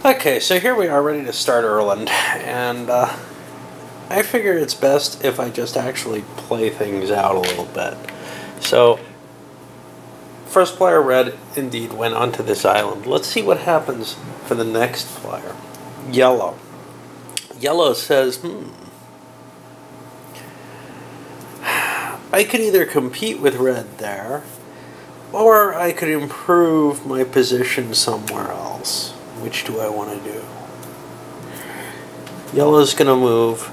Okay, so here we are ready to start Urland, and I figure it's best if I just actually play things out a little bit. So, first player red indeed went onto this island. Let's see what happens for the next player. Yellow. Yellow says, I could either compete with red there, or I could improve my position somewhere else. Which do I want to do? Yellow's going to move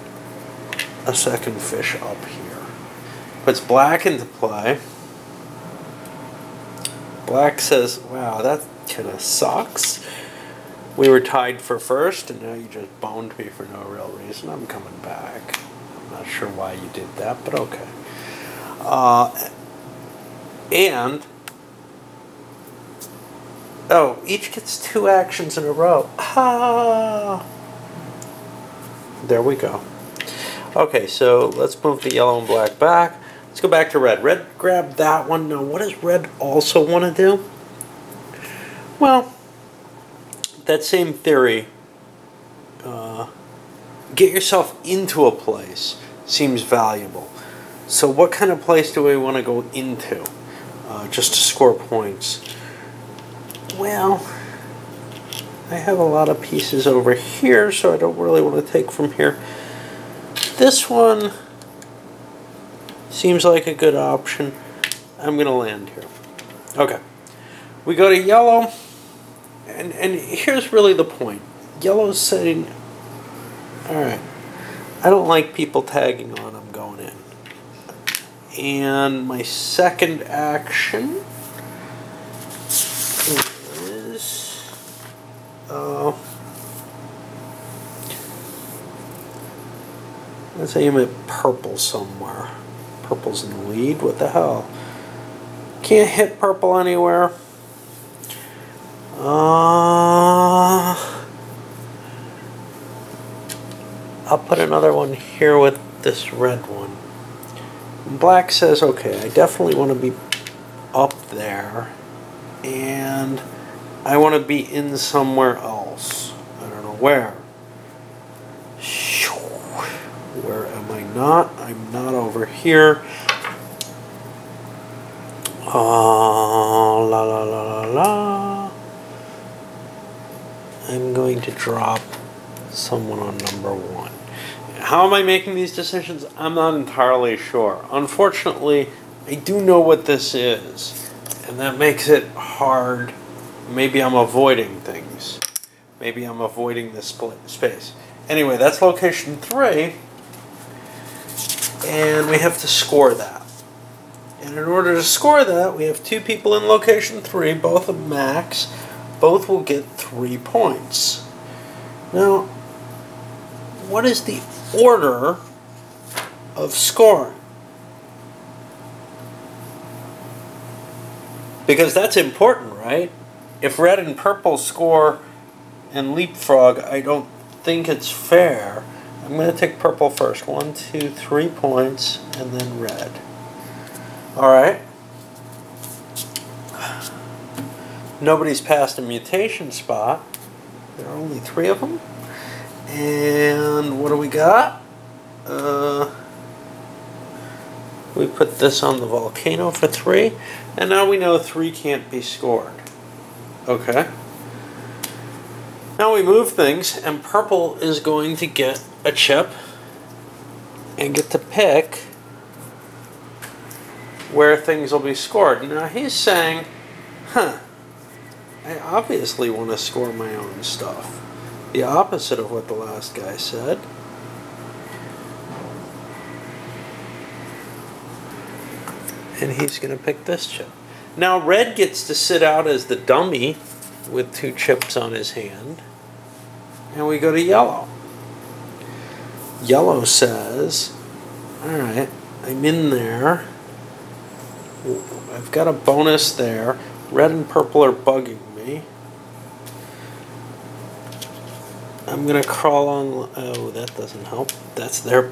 a second fish up here. Puts black into play. Black says, wow, that kind of sucks. We were tied for first, and now you just boned me for no real reason. I'm coming back. I'm not sure why you did that, but okay. Oh, each gets 2 actions in a row. Ah! There we go. Okay, so let's move the yellow and black back. Let's go back to red. Red grabbed that one. Now, what does red also want to do? Well, that same theory, get yourself into a place seems valuable. So what kind of place do we want to go into just to score points? Well, I have a lot of pieces over here, so I don't really want to take from here. This one seems like a good option. I'm going to land here. Okay. We go to yellow, and here's really the point. Yellow's saying, alright, I don't like people tagging on, I'm going in. And my second action is let's aim at purple somewhere. Purple's in the lead. What the hell? Can't hit purple anywhere. I'll put another one here with this red one. Black says, okay, I definitely want to be up there, and I want to be in somewhere else. I don't know where. Where am I not? I'm not over here. La la la la la. I'm going to drop someone on number 1. How am I making these decisions? I'm not entirely sure. Unfortunately, I do know what this is, and that makes it hard. Maybe I'm avoiding things. Maybe I'm avoiding this space. Anyway, that's location 3, and we have to score that. And in order to score that, we have 2 people in location 3, both of max. Both will get 3 points. Now, what is the order of scoring? Because that's important, right? If red and purple score and leapfrog, I don't think it's fair. I'm going to take purple first. 1, 2, 3 points, and then red. Alright. Nobody's passed a mutation spot. There are only 3 of them. And what do we got? We put this on the volcano for 3. And now we know 3 can't be scored. Okay. Now we move things, and purple is going to get a chip and get to pick where things will be scored. Now he's saying, I obviously want to score my own stuff. The opposite of what the last guy said. And he's going to pick this chip. Now red gets to sit out as the dummy with 2 chips on his hand. And we go to yellow. Yellow says, alright, I'm in there. I've got a bonus there. Red and purple are bugging me. I'm going to crawl on... Oh, that doesn't help. That's their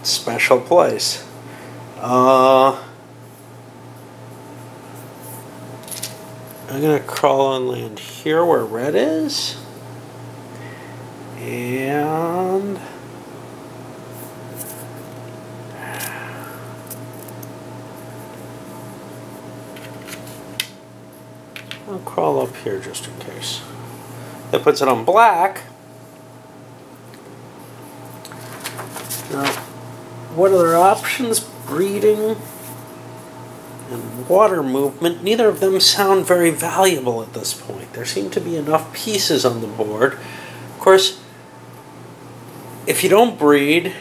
special place. I'm going to crawl on land here where red is. And I'll crawl up here just in case. That puts it on black. Now, what other options? Breeding and water movement. Neither of them sound very valuable at this point. There seem to be enough pieces on the board. Of course, if you don't breed,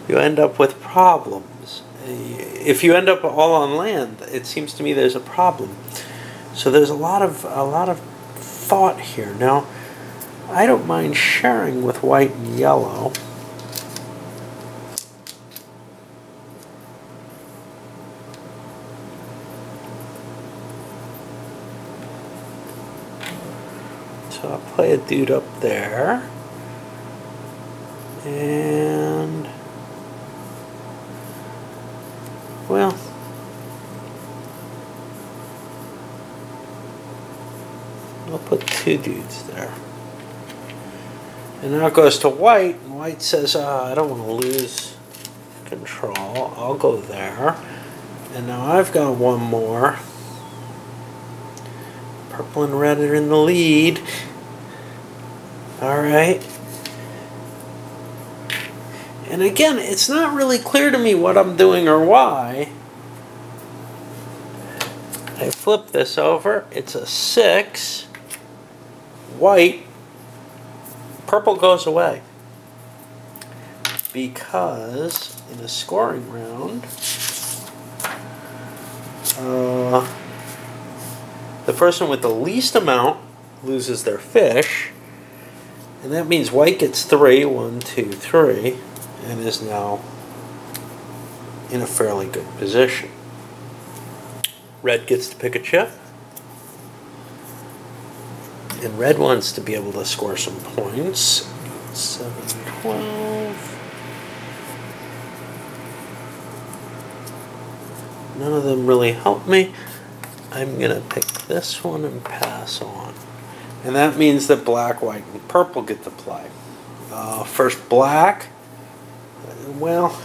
you end up with problems. If you end up all on land, it seems to me there's a problem. So there's a lot of thought here. Now, I don't mind sharing with white and yellow. So I'll play a dude up there. And, well, I'll put two dudes there. And now it goes to white, and white says, I don't want to lose control. I'll go there. And now I've got one more. Purple and red are in the lead. Alright. And again, it's not really clear to me what I'm doing or why. I flip this over. It's a 6. White. Purple goes away. Because in a scoring round, the person with the least amount loses their fish. And that means white gets 3. 1, 2, 3. And is now in a fairly good position. Red gets to pick a chip. And red wants to be able to score some points. 7, 12. None of them really help me. I'm going to pick this one and pass on. And that means that black, white, and purple get to play. First black. Well,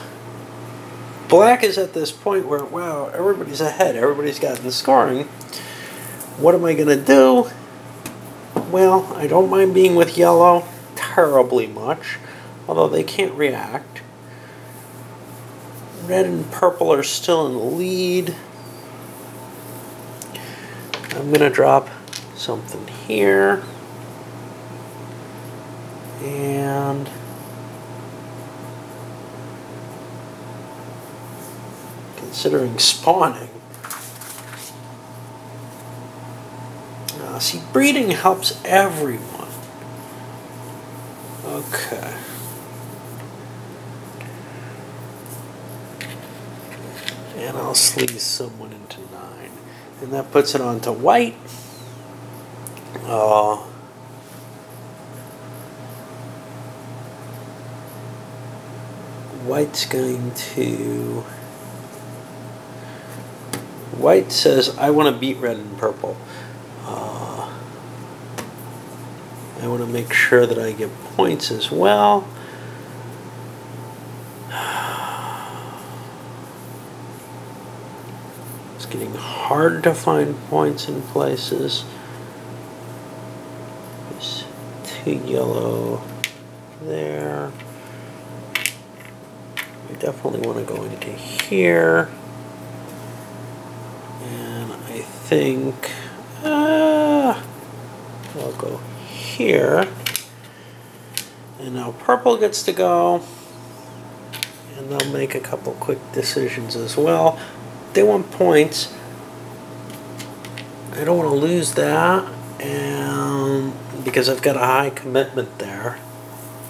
black is at this point where, wow, everybody's ahead. Everybody's gotten the scoring. What am I going to do? Well, I don't mind being with yellow terribly much, although they can't react. Red and purple are still in the lead. I'm going to drop something here. And considering spawning. See, breeding helps everyone. Okay. And I'll sleaze someone into 9. And that puts it on to white. White's going to... White says, I want to beat red and purple. I want to make sure that I get points as well. It's getting hard to find points in places. There's 2 yellow there. We definitely want to go into here. And I think I'll go here. And now purple gets to go. And they'll make a couple quick decisions as well. They want points. I don't want to lose that, and because I've got a high commitment there.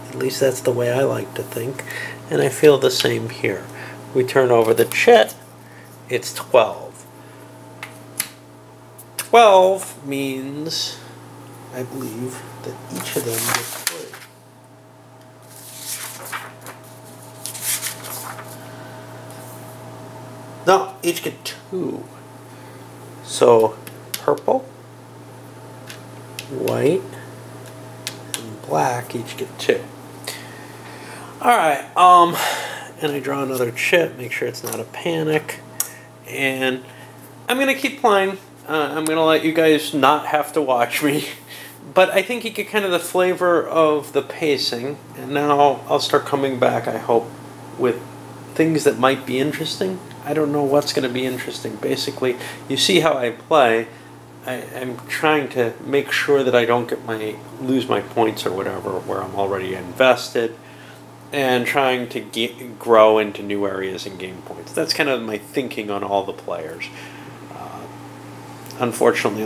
At least that's the way I like to think. And I feel the same here. We turn over the chit. It's 12. 12 means, I believe, that each of them gets 3. No, each get 2. So purple, white, black each get 2. Alright, and I draw another chip, make sure it's not a panic. And I'm going to keep playing. I'm going to let you guys not have to watch me. But I think you get kind of the flavor of the pacing. And now I'll start coming back, I hope, with things that might be interesting. I don't know what's going to be interesting. Basically, you see how I play. I'm trying to make sure that I don't lose my points or whatever where I'm already invested. And trying to grow into new areas and gain points. That's kind of my thinking on all the players. Unfortunately,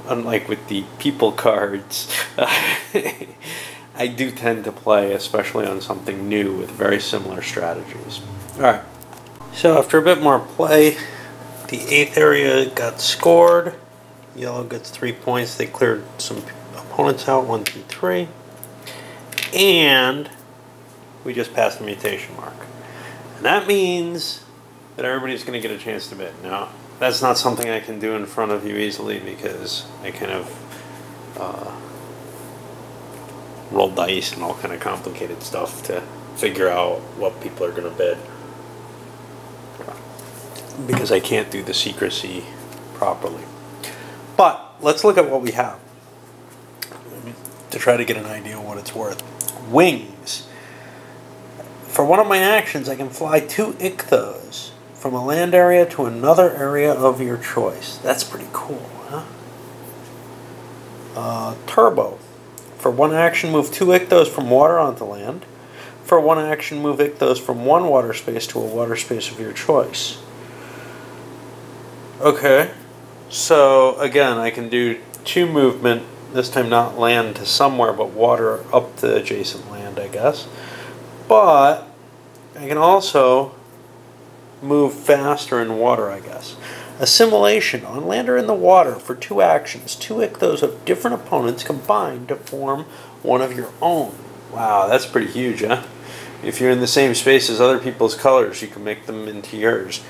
unlike with the people cards, I do tend to play, especially on something new, with very similar strategies. Alright, so after a bit more play, the 8th area got scored. Yellow gets 3 points. They cleared some opponents out, 1, 2, 3. And we just passed the mutation mark. And that means that everybody's going to get a chance to bid. Now, that's not something I can do in front of you easily because I kind of roll dice and all kind of complicated stuff to figure out what people are going to bid. Because I can't do the secrecy properly. But let's look at what we have to try to get an idea of what it's worth. Wings. For one of my actions, I can fly 2 ichthos from a land area to another area of your choice. That's pretty cool, huh? Turbo. For one action, move 2 ichthos from water onto land. For one action, move ichthos from one water space to a water space of your choice. Okay. So, again, I can do 2 movement. This time not land to somewhere, but water up to adjacent land, I guess. But I can also move faster in water, I guess. Assimilation. On land or in the water for 2 actions. 2 ichthos of different opponents combine to form one of your own. Wow, that's pretty huge, huh? If you're in the same space as other people's colors, you can make them into yours.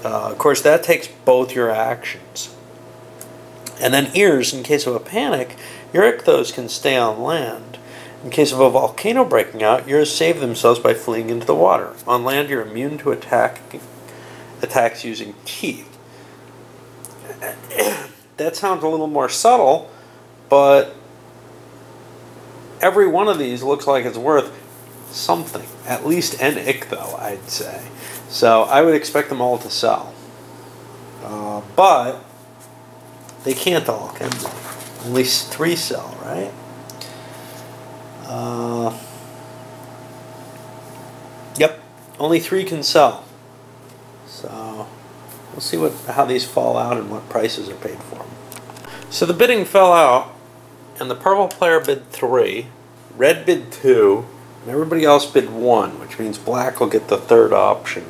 Of course, that takes both your actions. And then ears, in case of a panic, your ichthos can stay on land. In case of a volcano breaking out, yours save themselves by fleeing into the water. On land, you're immune to attacks using teeth. That sounds a little more subtle, but every one of these looks like it's worth something. At least an ichtho, I'd say. So I would expect them all to sell. But they can't all, can they? Only 3 sell, right? Yep, only 3 can sell. So we'll see how these fall out and what prices are paid for them. So the bidding fell out, and the purple player bid 3, red bid 2, and everybody else bid 1, which means black will get the 3rd option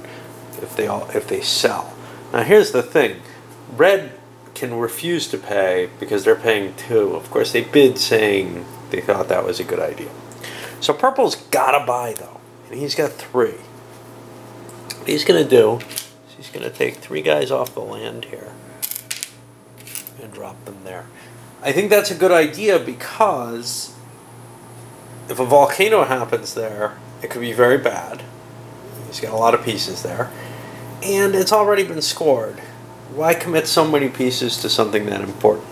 if they sell. Now here's the thing: red can refuse to pay because they're paying 2. Of course, they bid saying they thought that was a good idea. So purple's gotta buy though, and he's got 3. What he's gonna do is he's gonna take 3 guys off the land here and drop them there. I think that's a good idea because if a volcano happens there, it could be very bad. He's got a lot of pieces there, and it's already been scored. Why commit so many pieces to something that important?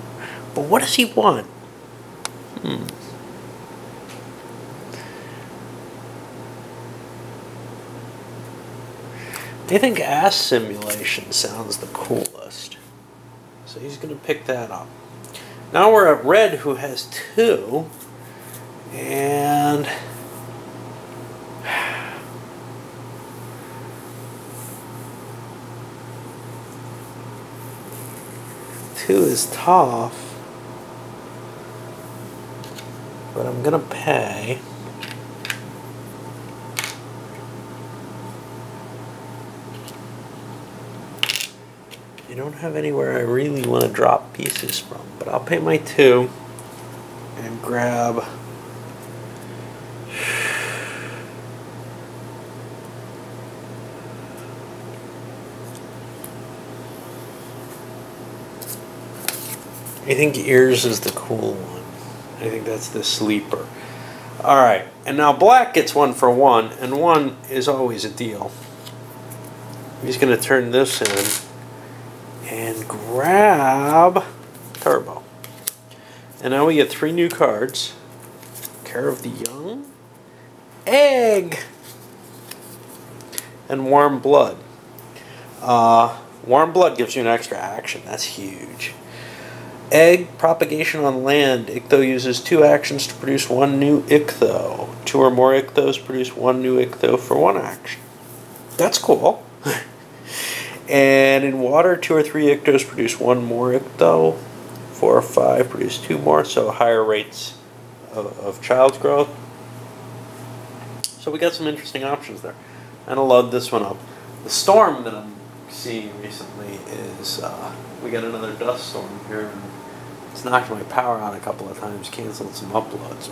But what does he want? I think ass simulation sounds the coolest. So he's going to pick that up. Now we're at red, who has 2. And two is tough, but I'm gonna pay. I don't have anywhere I really want to drop pieces from, but I'll pay my 2 and grab I think ears is the cool one. I think that's the sleeper. Alright, and now black gets 1 for 1, and 1 is always a deal. He's going to turn this in and grab Turbo. And now we get 3 new cards. Care of the Young, Egg, and Warm Blood. Warm Blood gives you an extra action. That's huge. Egg, propagation on land. Ichtho uses 2 actions to produce 1 new Ichtho. 2 or more Ichthos produce 1 new Ichtho for 1 action. That's cool. And in water, 2 or 3 Ichthos produce 1 more Ichtho. 4 or 5 produce 2 more, so higher rates of child's growth. So we got some interesting options there. And I love this one up. The storm that I'm seeing recently is we got another dust storm here. And it's knocked my power out a couple of times, canceled some uploads.